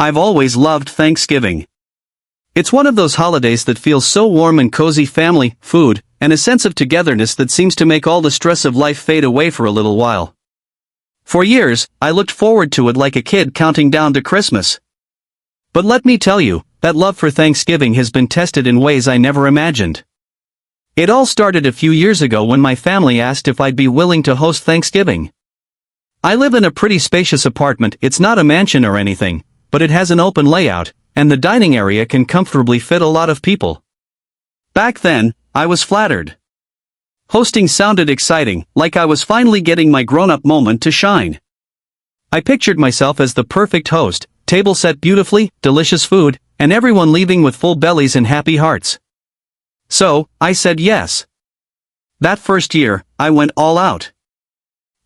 I've always loved Thanksgiving. It's one of those holidays that feels so warm and cozy, family, food, and a sense of togetherness that seems to make all the stress of life fade away for a little while. For years, I looked forward to it like a kid counting down to Christmas. But let me tell you, that love for Thanksgiving has been tested in ways I never imagined. It all started a few years ago when my family asked if I'd be willing to host Thanksgiving. I live in a pretty spacious apartment. It's not a mansion or anything, but it has an open layout, and the dining area can comfortably fit a lot of people. Back then, I was flattered. Hosting sounded exciting, like I was finally getting my grown-up moment to shine. I pictured myself as the perfect host, table set beautifully, delicious food, and everyone leaving with full bellies and happy hearts. So, I said yes. That first year, I went all out.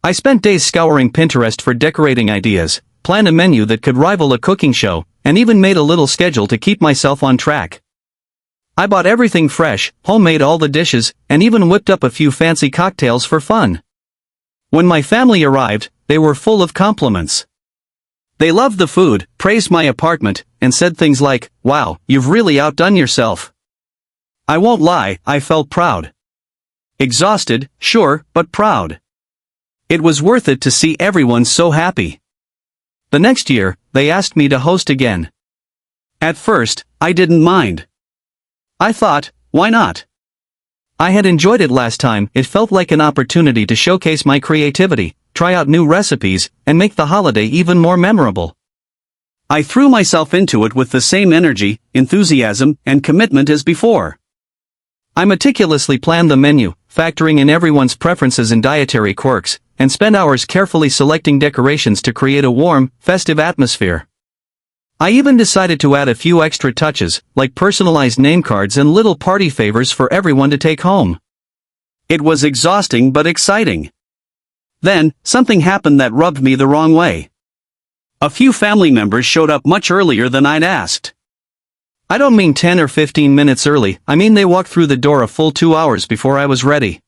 I spent days scouring Pinterest for decorating ideas, planned a menu that could rival a cooking show, and even made a little schedule to keep myself on track. I bought everything fresh, homemade all the dishes, and even whipped up a few fancy cocktails for fun. When my family arrived, they were full of compliments. They loved the food, praised my apartment, and said things like, "Wow, you've really outdone yourself." I won't lie, I felt proud. Exhausted, sure, but proud. It was worth it to see everyone so happy. The next year, they asked me to host again. At first, I didn't mind. I thought, why not? I had enjoyed it last time. It felt like an opportunity to showcase my creativity, try out new recipes, and make the holiday even more memorable. I threw myself into it with the same energy, enthusiasm, and commitment as before. I meticulously planned the menu, factoring in everyone's preferences and dietary quirks, and spent hours carefully selecting decorations to create a warm, festive atmosphere. I even decided to add a few extra touches, like personalized name cards and little party favors for everyone to take home. It was exhausting but exciting. Then, something happened that rubbed me the wrong way. A few family members showed up much earlier than I'd asked. I don't mean 10 or 15 minutes early, I mean they walked through the door a full 2 hours before I was ready.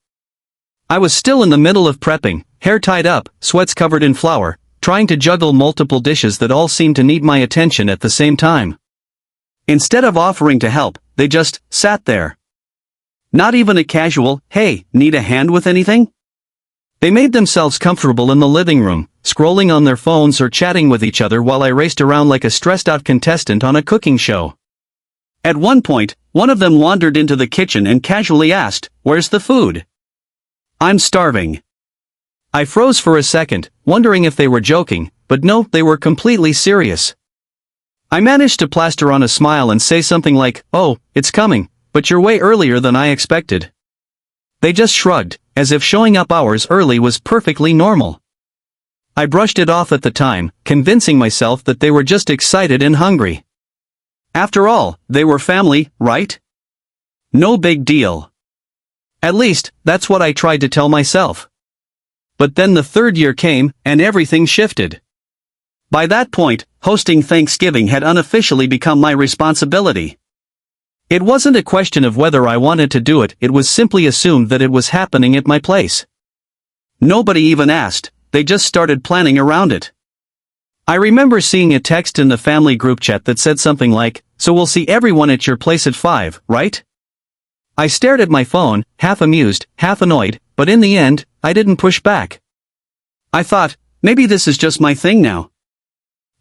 I was still in the middle of prepping, hair tied up, sweats covered in flour, trying to juggle multiple dishes that all seemed to need my attention at the same time. Instead of offering to help, they just sat there. Not even a casual, "Hey, need a hand with anything?" They made themselves comfortable in the living room, scrolling on their phones or chatting with each other while I raced around like a stressed-out contestant on a cooking show. At one point, one of them wandered into the kitchen and casually asked, "Where's the food?" "I'm starving." I froze for a second, wondering if they were joking, but no, they were completely serious. I managed to plaster on a smile and say something like, "Oh, it's coming, but you're way earlier than I expected." They just shrugged, as if showing up hours early was perfectly normal. I brushed it off at the time, convincing myself that they were just excited and hungry. After all, they were family, right? No big deal. At least, that's what I tried to tell myself. But then the third year came, and everything shifted. By that point, hosting Thanksgiving had unofficially become my responsibility. It wasn't a question of whether I wanted to do it, it was simply assumed that it was happening at my place. Nobody even asked, they just started planning around it. I remember seeing a text in the family group chat that said something like, "So we'll see everyone at your place at 5, right?" I stared at my phone, half amused, half annoyed, but in the end, I didn't push back. I thought, maybe this is just my thing now.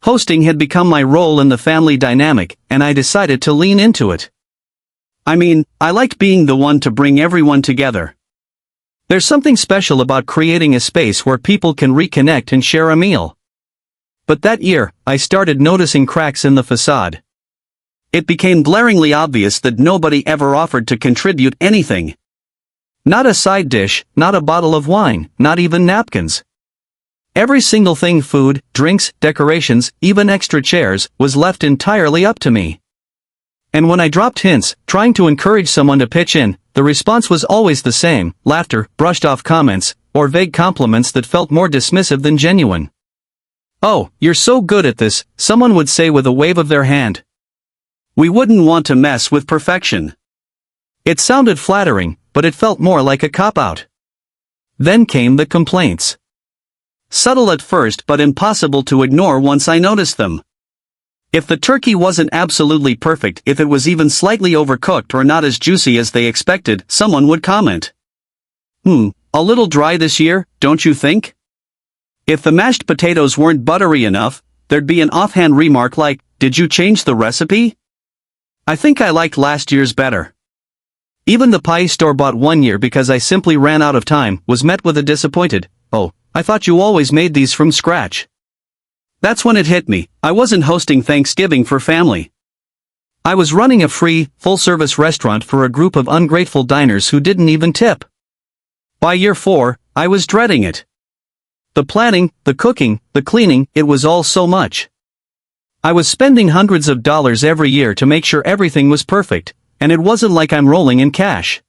Hosting had become my role in the family dynamic, and I decided to lean into it. I mean, I like being the one to bring everyone together. There's something special about creating a space where people can reconnect and share a meal. But that year, I started noticing cracks in the facade. It became glaringly obvious that nobody ever offered to contribute anything. Not a side dish, not a bottle of wine, not even napkins. Every single thing, food, drinks, decorations, even extra chairs, was left entirely up to me. And when I dropped hints, trying to encourage someone to pitch in, the response was always the same: laughter, brushed off comments, or vague compliments that felt more dismissive than genuine. "Oh, you're so good at this," someone would say with a wave of their hand. We wouldn't want to mess with perfection. It sounded flattering, but it felt more like a cop-out. Then came the complaints. Subtle at first but impossible to ignore once I noticed them. If the turkey wasn't absolutely perfect, if it was even slightly overcooked or not as juicy as they expected, someone would comment. A little dry this year, don't you think? If the mashed potatoes weren't buttery enough, there'd be an offhand remark like, "Did you change the recipe?" I think I liked last year's better. Even the pie store-bought one year because I simply ran out of time was met with a disappointed, "Oh, I thought you always made these from scratch." That's when it hit me, I wasn't hosting Thanksgiving for family. I was running a free, full-service restaurant for a group of ungrateful diners who didn't even tip. By year 4, I was dreading it. The planning, the cooking, the cleaning, it was all so much. I was spending hundreds of dollars every year to make sure everything was perfect, and it wasn't like I'm rolling in cash.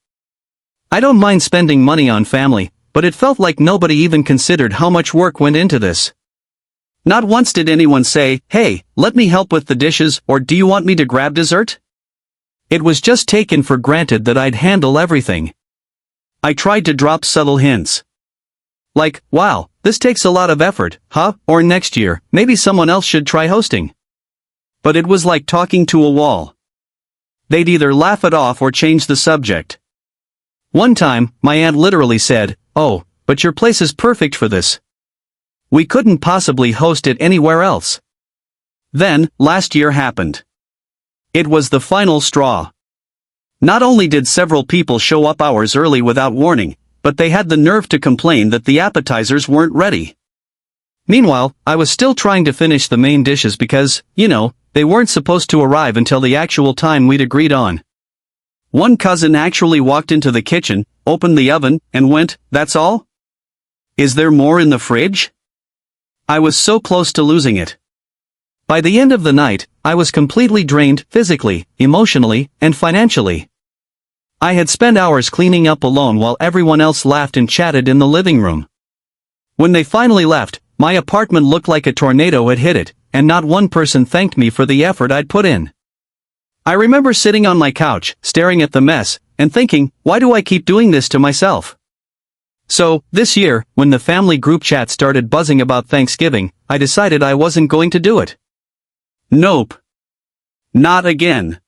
I don't mind spending money on family, but it felt like nobody even considered how much work went into this. Not once did anyone say, "Hey, let me help with the dishes," or "Do you want me to grab dessert?" It was just taken for granted that I'd handle everything. I tried to drop subtle hints. Like, "Wow, this takes a lot of effort, huh?" Or "Next year, maybe someone else should try hosting." But it was like talking to a wall. They'd either laugh it off or change the subject. One time, my aunt literally said, "Oh, but your place is perfect for this. We couldn't possibly host it anywhere else." Then, last year happened. It was the final straw. Not only did several people show up hours early without warning, but they had the nerve to complain that the appetizers weren't ready. Meanwhile, I was still trying to finish the main dishes because, they weren't supposed to arrive until the actual time we'd agreed on. One cousin actually walked into the kitchen, opened the oven, and went, "That's all? Is there more in the fridge?" I was so close to losing it. By the end of the night, I was completely drained physically, emotionally, and financially. I had spent hours cleaning up alone while everyone else laughed and chatted in the living room. When they finally left, my apartment looked like a tornado had hit it, and not one person thanked me for the effort I'd put in. I remember sitting on my couch, staring at the mess, and thinking, why do I keep doing this to myself? So, this year, when the family group chat started buzzing about Thanksgiving, I decided I wasn't going to do it. Nope. Not again.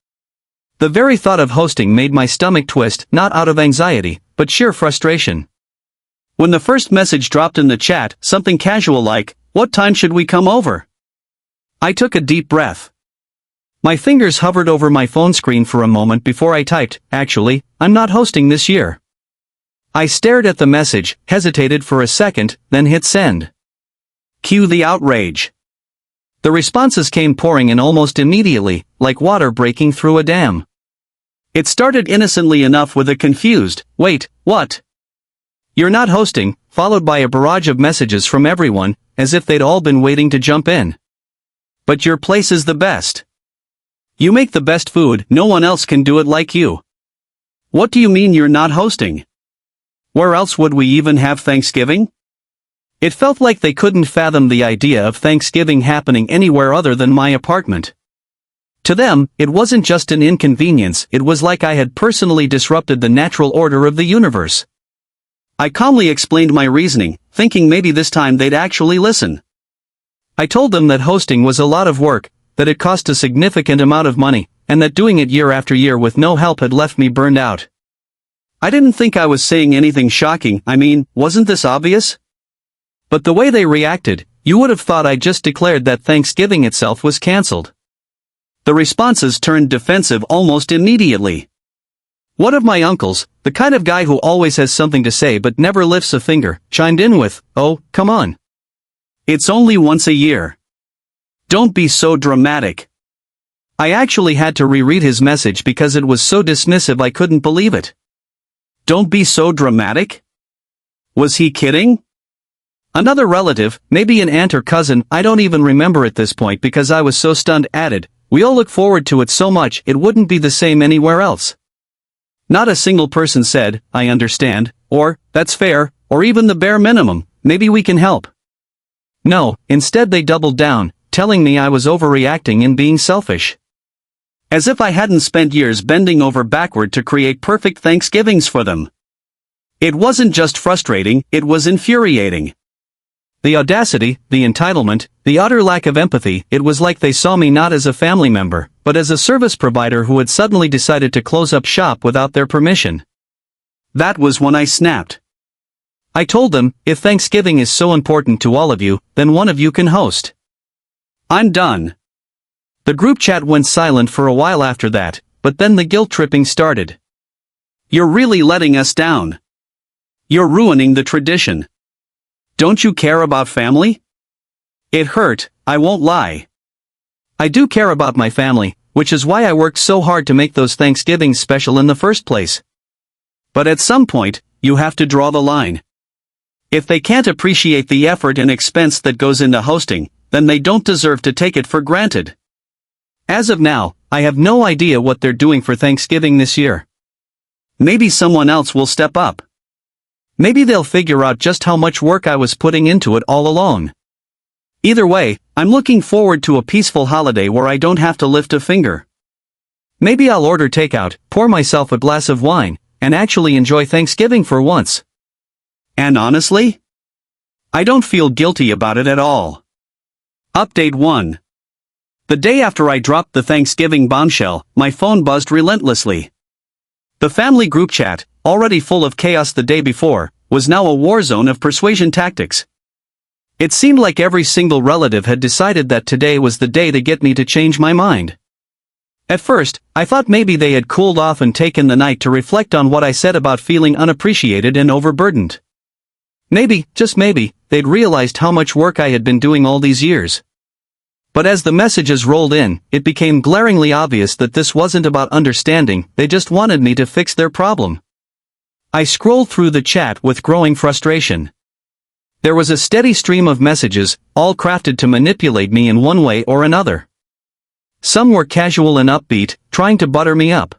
The very thought of hosting made my stomach twist, not out of anxiety, but sheer frustration. When the first message dropped in the chat, something casual like, "What time should we come over?" I took a deep breath. My fingers hovered over my phone screen for a moment before I typed, "Actually, I'm not hosting this year." I stared at the message, hesitated for a second, then hit send. Cue the outrage. The responses came pouring in almost immediately, like water breaking through a dam. It started innocently enough with a confused, "Wait, what?" "You're not hosting," followed by a barrage of messages from everyone, as if they'd all been waiting to jump in. "But your place is the best. You make the best food, no one else can do it like you." "What do you mean you're not hosting? Where else would we even have Thanksgiving?" It felt like they couldn't fathom the idea of Thanksgiving happening anywhere other than my apartment. To them, it wasn't just an inconvenience, it was like I had personally disrupted the natural order of the universe. I calmly explained my reasoning, thinking maybe this time they'd actually listen. I told them that hosting was a lot of work, that it cost a significant amount of money, and that doing it year after year with no help had left me burned out. I didn't think I was saying anything shocking, wasn't this obvious? But the way they reacted, you would have thought I just declared that Thanksgiving itself was cancelled. The responses turned defensive almost immediately. One of my uncles, the kind of guy who always has something to say but never lifts a finger, chimed in with, "Oh, come on. It's only once a year. Don't be so dramatic." I actually had to reread his message because it was so dismissive I couldn't believe it. Don't be so dramatic? Was he kidding? Another relative, maybe an aunt or cousin, I don't even remember at this point because I was so stunned, added, "We all look forward to it so much it wouldn't be the same anywhere else." Not a single person said, "I understand," or, "That's fair," or even the bare minimum, "Maybe we can help." No, instead they doubled down, telling me I was overreacting and being selfish. As if I hadn't spent years bending over backward to create perfect Thanksgivings for them. It wasn't just frustrating, it was infuriating. The audacity, the entitlement, the utter lack of empathy. It was like they saw me not as a family member, but as a service provider who had suddenly decided to close up shop without their permission. That was when I snapped. I told them, if Thanksgiving is so important to all of you, then one of you can host. I'm done. The group chat went silent for a while after that, but then the guilt-tripping started. You're really letting us down. You're ruining the tradition. Don't you care about family? It hurt, I won't lie. I do care about my family, which is why I worked so hard to make those Thanksgivings special in the first place. But at some point, you have to draw the line. If they can't appreciate the effort and expense that goes into hosting, then they don't deserve to take it for granted. As of now, I have no idea what they're doing for Thanksgiving this year. Maybe someone else will step up. Maybe they'll figure out just how much work I was putting into it all along. Either way, I'm looking forward to a peaceful holiday where I don't have to lift a finger. Maybe I'll order takeout, pour myself a glass of wine, and actually enjoy Thanksgiving for once. And honestly, I don't feel guilty about it at all. Update 1. The day after I dropped the Thanksgiving bombshell, my phone buzzed relentlessly. The family group chat, already full of chaos the day before, was now a war zone of persuasion tactics. It seemed like every single relative had decided that today was the day to get me to change my mind. At first, I thought maybe they had cooled off and taken the night to reflect on what I said about feeling unappreciated and overburdened. Maybe, just maybe, they'd realized how much work I had been doing all these years. But as the messages rolled in, it became glaringly obvious that this wasn't about understanding, they just wanted me to fix their problem. I scrolled through the chat with growing frustration. There was a steady stream of messages, all crafted to manipulate me in one way or another. Some were casual and upbeat, trying to butter me up.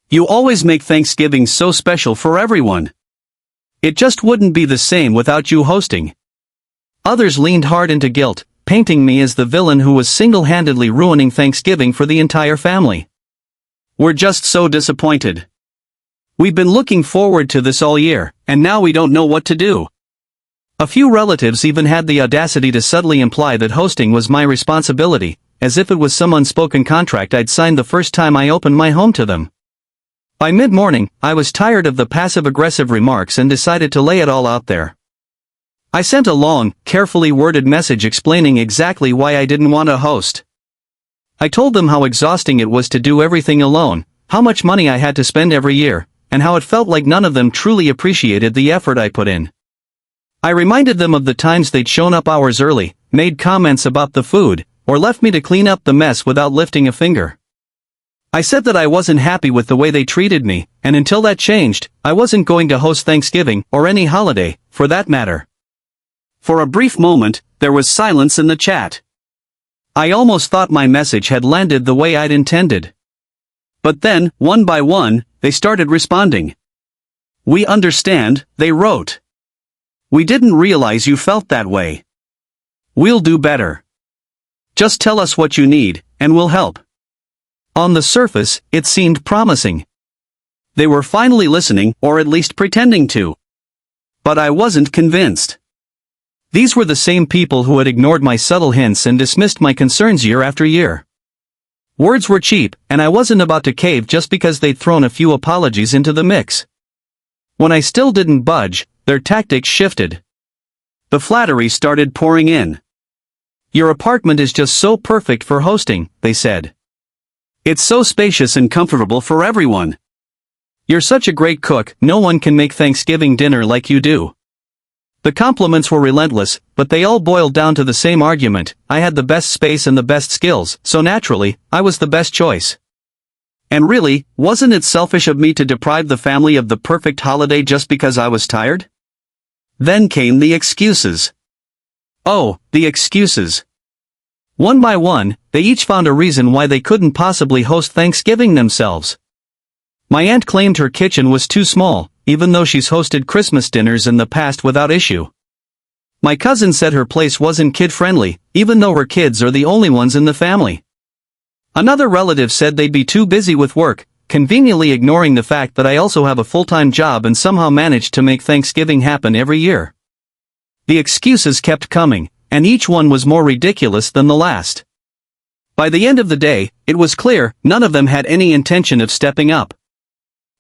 You always make Thanksgiving so special for everyone. It just wouldn't be the same without you hosting. Others leaned hard into guilt, painting me as the villain who was single-handedly ruining Thanksgiving for the entire family. We're just so disappointed. We've been looking forward to this all year, and now we don't know what to do. A few relatives even had the audacity to subtly imply that hosting was my responsibility, as if it was some unspoken contract I'd signed the first time I opened my home to them. By mid-morning, I was tired of the passive-aggressive remarks and decided to lay it all out there. I sent a long, carefully worded message explaining exactly why I didn't want to host. I told them how exhausting it was to do everything alone, how much money I had to spend every year, and how it felt like none of them truly appreciated the effort I put in. I reminded them of the times they'd shown up hours early, made comments about the food, or left me to clean up the mess without lifting a finger. I said that I wasn't happy with the way they treated me, and until that changed, I wasn't going to host Thanksgiving, or any holiday, for that matter. For a brief moment, there was silence in the chat. I almost thought my message had landed the way I'd intended. But then, one by one, they started responding. We understand, they wrote. We didn't realize you felt that way. We'll do better. Just tell us what you need, and we'll help. On the surface, it seemed promising. They were finally listening, or at least pretending to. But I wasn't convinced. These were the same people who had ignored my subtle hints and dismissed my concerns year after year. Words were cheap, and I wasn't about to cave just because they'd thrown a few apologies into the mix. When I still didn't budge, their tactics shifted. The flattery started pouring in. Your apartment is just so perfect for hosting, they said. It's so spacious and comfortable for everyone. You're such a great cook, no one can make Thanksgiving dinner like you do. The compliments were relentless, but they all boiled down to the same argument: I had the best space and the best skills, so naturally, I was the best choice. And really, wasn't it selfish of me to deprive the family of the perfect holiday just because I was tired? Then came the excuses. Oh, the excuses. One by one, they each found a reason why they couldn't possibly host Thanksgiving themselves. My aunt claimed her kitchen was too small, even though she's hosted Christmas dinners in the past without issue. My cousin said her place wasn't kid-friendly, even though her kids are the only ones in the family. Another relative said they'd be too busy with work, conveniently ignoring the fact that I also have a full-time job and somehow managed to make Thanksgiving happen every year. The excuses kept coming, and each one was more ridiculous than the last. By the end of the day, it was clear none of them had any intention of stepping up.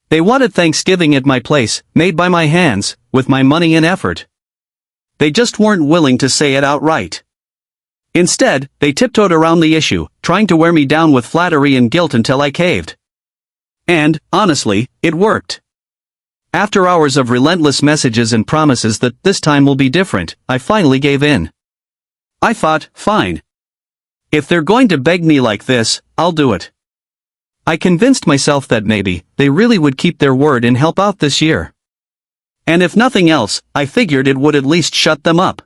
They wanted Thanksgiving at my place, made by my hands, with my money and effort. They just weren't willing to say it outright. Instead, they tiptoed around the issue, trying to wear me down with flattery and guilt until I caved. And, honestly, it worked. After hours of relentless messages and promises that this time will be different, I finally gave in. I thought, fine. If they're going to beg me like this, I'll do it. I convinced myself that maybe they really would keep their word and help out this year. And if nothing else, I figured it would at least shut them up.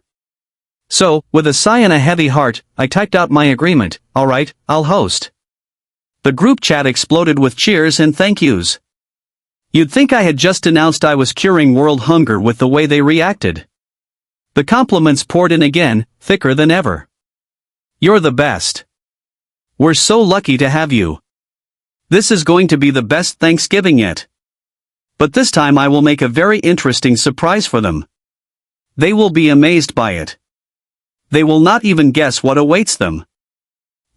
So, with a sigh and a heavy heart, I typed out my agreement. All right, I'll host. The group chat exploded with cheers and thank yous. You'd think I had just announced I was curing world hunger with the way they reacted. The compliments poured in again, thicker than ever. You're the best. We're so lucky to have you. This is going to be the best Thanksgiving yet. But this time I will make a very interesting surprise for them. They will be amazed by it. They will not even guess what awaits them.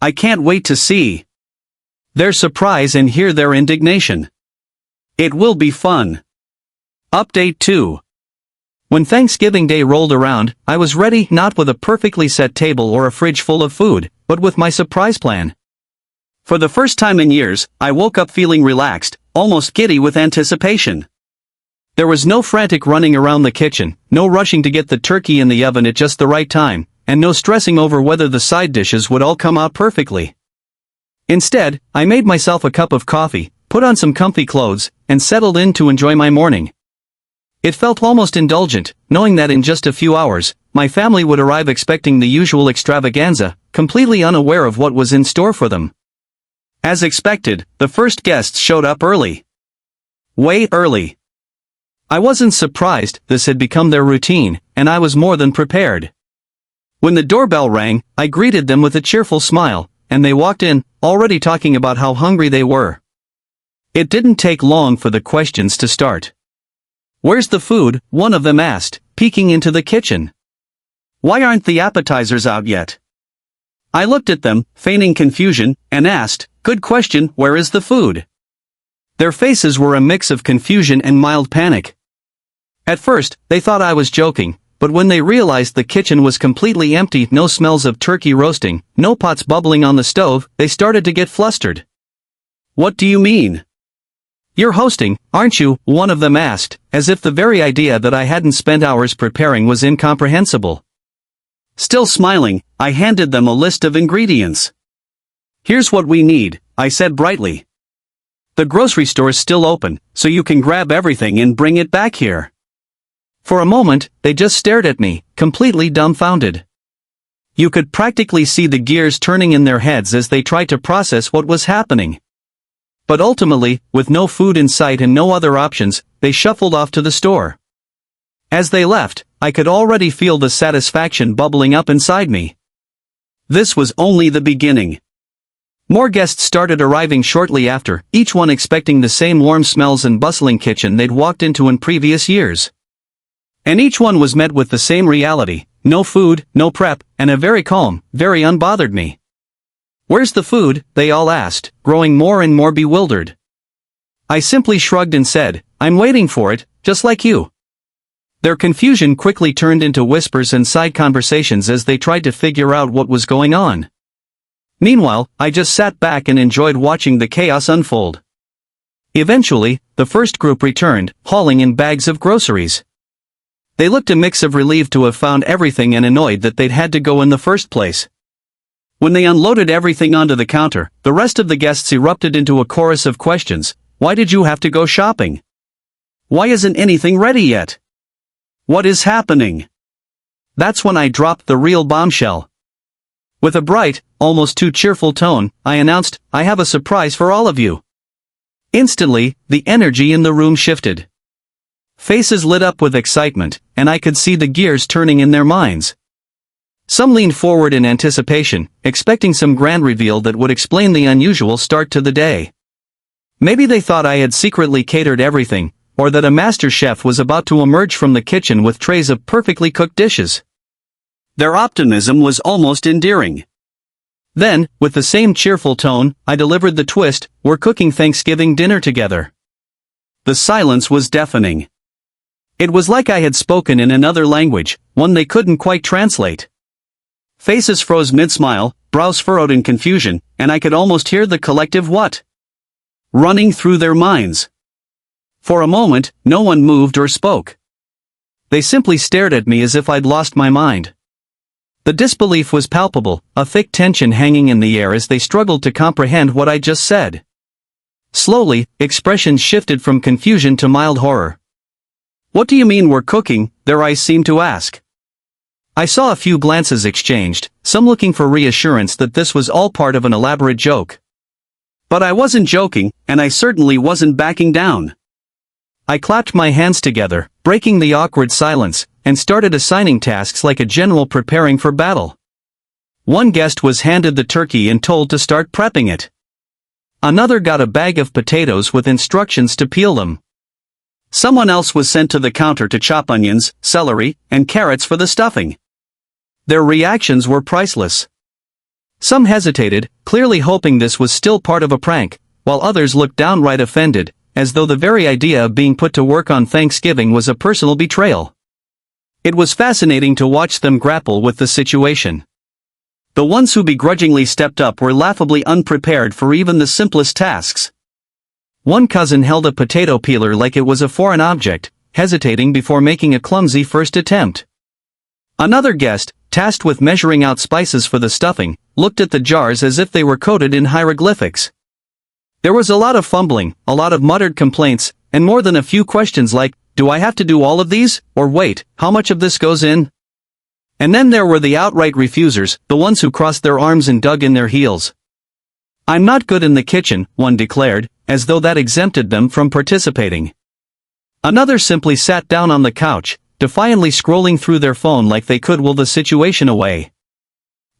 I can't wait to see their surprise and hear their indignation. It will be fun. Update 2. When Thanksgiving Day rolled around, I was ready, not with a perfectly set table or a fridge full of food, but with my surprise plan. For the first time in years, I woke up feeling relaxed, almost giddy with anticipation. There was no frantic running around the kitchen, no rushing to get the turkey in the oven at just the right time, and no stressing over whether the side dishes would all come out perfectly. Instead, I made myself a cup of coffee, put on some comfy clothes, and settled in to enjoy my morning. It felt almost indulgent, knowing that in just a few hours, my family would arrive expecting the usual extravaganza, completely unaware of what was in store for them. As expected, the first guests showed up early. Way early. I wasn't surprised, this had become their routine, and I was more than prepared. When the doorbell rang, I greeted them with a cheerful smile, and they walked in, already talking about how hungry they were. It didn't take long for the questions to start. "Where's the food?" one of them asked, peeking into the kitchen. "Why aren't the appetizers out yet?" I looked at them, feigning confusion, and asked, "Good question, where is the food?" Their faces were a mix of confusion and mild panic. At first, they thought I was joking, but when they realized the kitchen was completely empty, no smells of turkey roasting, no pots bubbling on the stove, they started to get flustered. "What do you mean? You're hosting, aren't you?" one of them asked, as if the very idea that I hadn't spent hours preparing was incomprehensible. Still smiling, I handed them a list of ingredients. "Here's what we need," I said brightly. "The grocery store's still open, so you can grab everything and bring it back here." For a moment, they just stared at me, completely dumbfounded. You could practically see the gears turning in their heads as they tried to process what was happening. But ultimately, with no food in sight and no other options, they shuffled off to the store. As they left, I could already feel the satisfaction bubbling up inside me. This was only the beginning. More guests started arriving shortly after, each one expecting the same warm smells and bustling kitchen they'd walked into in previous years. And each one was met with the same reality: no food, no prep, and a very calm, very unbothered me. "Where's the food?" they all asked, growing more and more bewildered. I simply shrugged and said, "I'm waiting for it, just like you." Their confusion quickly turned into whispers and side conversations as they tried to figure out what was going on. Meanwhile, I just sat back and enjoyed watching the chaos unfold. Eventually, the first group returned, hauling in bags of groceries. They looked a mix of relieved to have found everything and annoyed that they'd had to go in the first place. When they unloaded everything onto the counter, the rest of the guests erupted into a chorus of questions. "Why did you have to go shopping? Why isn't anything ready yet? What is happening?" That's when I dropped the real bombshell. With a bright, almost too cheerful tone, I announced, "I have a surprise for all of you." Instantly, the energy in the room shifted. Faces lit up with excitement, and I could see the gears turning in their minds. Some leaned forward in anticipation, expecting some grand reveal that would explain the unusual start to the day. Maybe they thought I had secretly catered everything, or that a master chef was about to emerge from the kitchen with trays of perfectly cooked dishes. Their optimism was almost endearing. Then, with the same cheerful tone, I delivered the twist: "We're cooking Thanksgiving dinner together." The silence was deafening. It was like I had spoken in another language, one they couldn't quite translate. Faces froze mid-smile, brows furrowed in confusion, and I could almost hear the collective what? Running through their minds. For a moment, no one moved or spoke. They simply stared at me as if I'd lost my mind. The disbelief was palpable, a thick tension hanging in the air as they struggled to comprehend what I just said. Slowly, expressions shifted from confusion to mild horror. "What do you mean we're cooking?" their eyes seemed to ask. I saw a few glances exchanged, some looking for reassurance that this was all part of an elaborate joke. But I wasn't joking, and I certainly wasn't backing down. I clapped my hands together, breaking the awkward silence, and started assigning tasks like a general preparing for battle. One guest was handed the turkey and told to start prepping it. Another got a bag of potatoes with instructions to peel them. Someone else was sent to the counter to chop onions, celery, and carrots for the stuffing. Their reactions were priceless. Some hesitated, clearly hoping this was still part of a prank, while others looked downright offended, as though the very idea of being put to work on Thanksgiving was a personal betrayal. It was fascinating to watch them grapple with the situation. The ones who begrudgingly stepped up were laughably unprepared for even the simplest tasks. One cousin held a potato peeler like it was a foreign object, hesitating before making a clumsy first attempt. Another guest, tasked with measuring out spices for the stuffing, looked at the jars as if they were coded in hieroglyphics. There was a lot of fumbling, a lot of muttered complaints, and more than a few questions like, "Do I have to do all of these?" or "Wait, how much of this goes in?" And then there were the outright refusers, the ones who crossed their arms and dug in their heels. "I'm not good in the kitchen," one declared, as though that exempted them from participating. Another simply sat down on the couch, defiantly scrolling through their phone like they could will the situation away.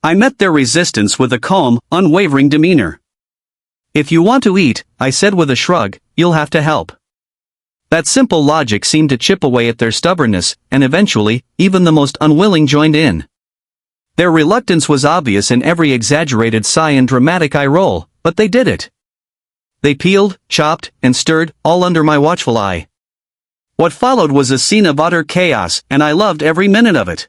I met their resistance with a calm, unwavering demeanor. "If you want to eat," I said with a shrug, "you'll have to help." That simple logic seemed to chip away at their stubbornness, and eventually, even the most unwilling joined in. Their reluctance was obvious in every exaggerated sigh and dramatic eye roll, but they did it. They peeled, chopped, and stirred, all under my watchful eye. What followed was a scene of utter chaos, and I loved every minute of it.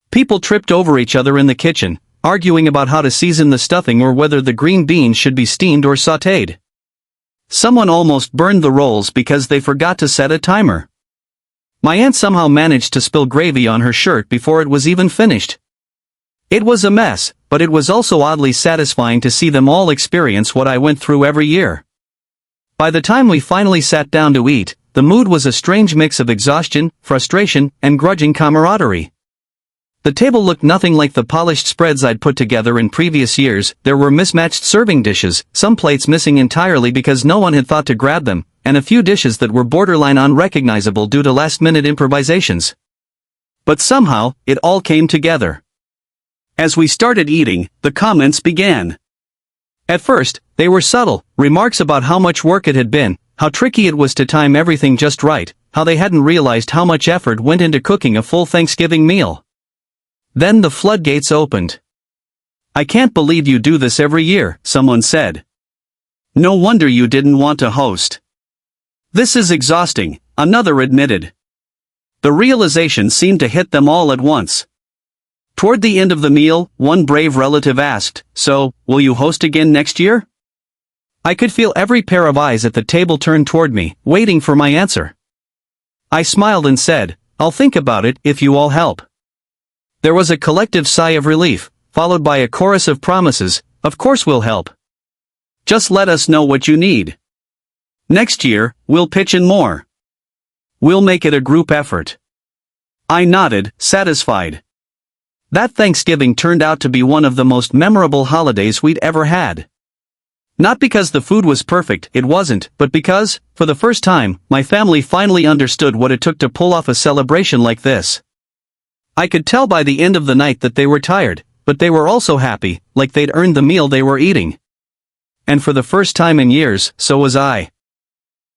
People tripped over each other in the kitchen, arguing about how to season the stuffing or whether the green beans should be steamed or sautéed. Someone almost burned the rolls because they forgot to set a timer. My aunt somehow managed to spill gravy on her shirt before it was even finished. It was a mess, but it was also oddly satisfying to see them all experience what I went through every year. By the time we finally sat down to eat, the mood was a strange mix of exhaustion, frustration, and grudging camaraderie. The table looked nothing like the polished spreads I'd put together in previous years. There were mismatched serving dishes, some plates missing entirely because no one had thought to grab them, and a few dishes that were borderline unrecognizable due to last-minute improvisations. But somehow, it all came together. As we started eating, the comments began. At first, they were subtle, remarks about how much work it had been, how tricky it was to time everything just right, how they hadn't realized how much effort went into cooking a full Thanksgiving meal. Then the floodgates opened. "I can't believe you do this every year," someone said. "No wonder you didn't want to host." "This is exhausting," another admitted. The realization seemed to hit them all at once. Toward the end of the meal, one brave relative asked, "So, will you host again next year?" I could feel every pair of eyes at the table turn toward me, waiting for my answer. I smiled and said, "I'll think about it if you all help." There was a collective sigh of relief, followed by a chorus of promises. "Of course we'll help. Just let us know what you need. Next year, we'll pitch in more. We'll make it a group effort." I nodded, satisfied. That Thanksgiving turned out to be one of the most memorable holidays we'd ever had. Not because the food was perfect, it wasn't, but because, for the first time, my family finally understood what it took to pull off a celebration like this. I could tell by the end of the night that they were tired, but they were also happy, like they'd earned the meal they were eating. And for the first time in years, so was I.